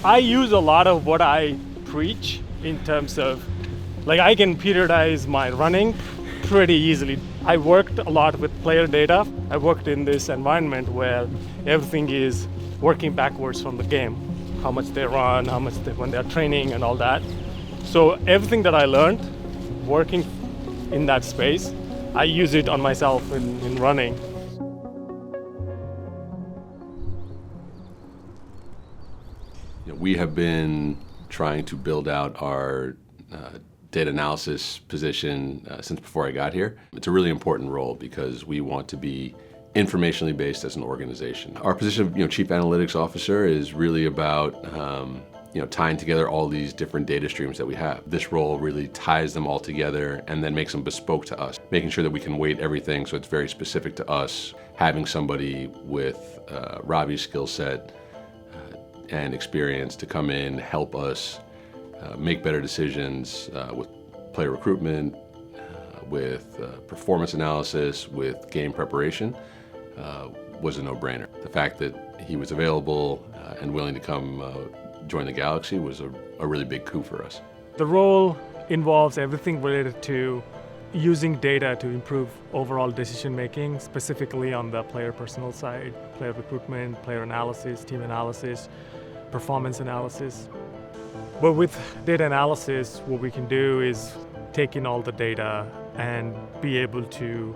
I use a lot of what I preach in terms of, like, I can periodize my running pretty easily. I worked a lot with player data. I worked in this environment where everything is working backwards from the game. How much they run, how much when they're training and all that. So everything that I learned working in that space, I use it on myself in running. We have been trying to build out our data analysis position since before I got here. It's a really important role because we want to be informationally based as an organization. Our position of Chief Analytics Officer is really about tying together all these different data streams that we have. This role really ties them all together and then makes them bespoke to us, making sure that we can weight everything so it's very specific to us. Having somebody with Ravi's skill set and experience to come in, help us make better decisions with player recruitment, with performance analysis, with game preparation, was a no-brainer. The fact that he was available and willing to come join the Galaxy was a really big coup for us. The role involves everything related to using data to improve overall decision making, specifically on the player personal side, player recruitment, player analysis, team analysis, performance analysis. But with data analysis, what we can do is take in all the data and be able to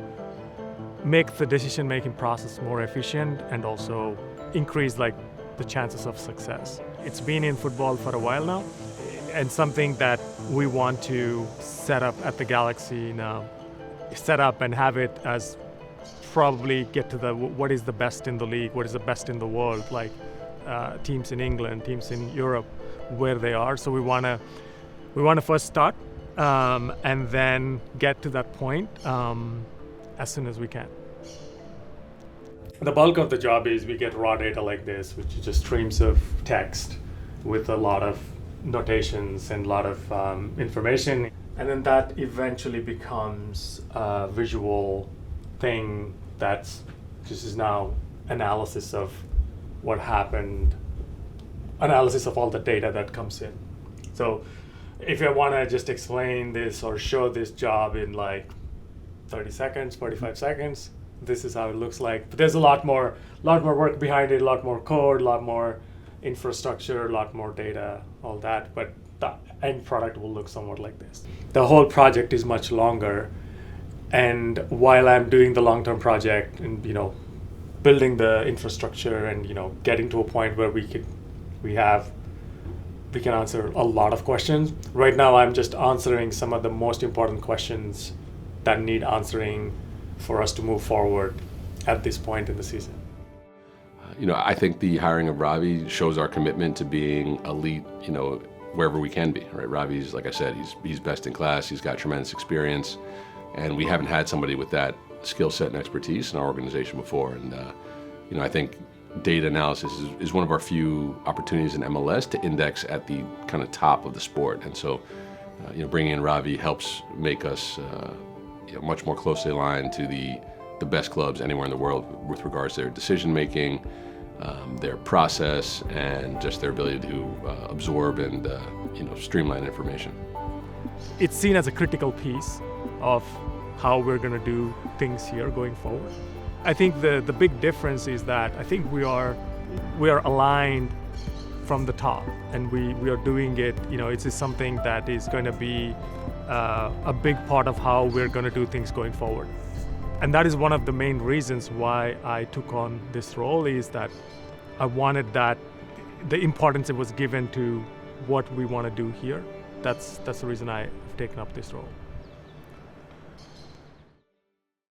make the decision-making process more efficient and also increase the chances of success. It's been in football for a while now, and something that we want to set up at the Galaxy now, set up and have it as probably get to what is the best in the league, what is the best in the world, teams in England, teams in Europe, where they are. So we want to first start and then get to that point as soon as we can. The bulk of the job is we get raw data like this, which is just streams of text with a lot of notations and a lot of information. And then that eventually becomes a visual thing this is now analysis of what happened, analysis of all the data that comes in. So if I want to just explain this or show this job in 30 seconds, 45 seconds, this is how it looks like. But there's a lot more work behind it, a lot more code, a lot more infrastructure, a lot more data, all that. But the end product will look somewhat like this. The whole project is much longer. And while I'm doing the long-term project and building the infrastructure and getting to a point where we can answer a lot of questions. Right now I'm just answering some of the most important questions that need answering for us to move forward at this point in the season. I think the hiring of Ravi shows our commitment to being elite, wherever we can be, right? Ravi's, like I said, he's best in class, he's got tremendous experience, and we haven't had somebody with that skill set and expertise in our organization before. And I think data analysis is one of our few opportunities in MLS to index at the kind of top of the sport. And so, bringing in Ravi helps make us much more closely aligned to the best clubs anywhere in the world with regards to their decision making, their process, and just their ability to absorb and streamline information. It's seen as a critical piece of how we're going to do things here going forward. I think the big difference is that I think we are aligned from the top, and we are doing it. It's just something that is going to be a big part of how we're going to do things going forward. And that is one of the main reasons why I took on this role, is that I wanted that the importance it was given to what we want to do here. That's the reason I've taken up this role.